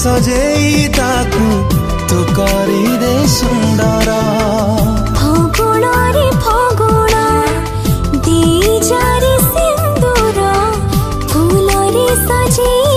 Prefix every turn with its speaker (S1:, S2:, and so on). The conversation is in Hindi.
S1: सजेई ताकू तू करी दे सुंदर
S2: फगुण रे फगुण दी जारी सिंदूर फूल रे सजेई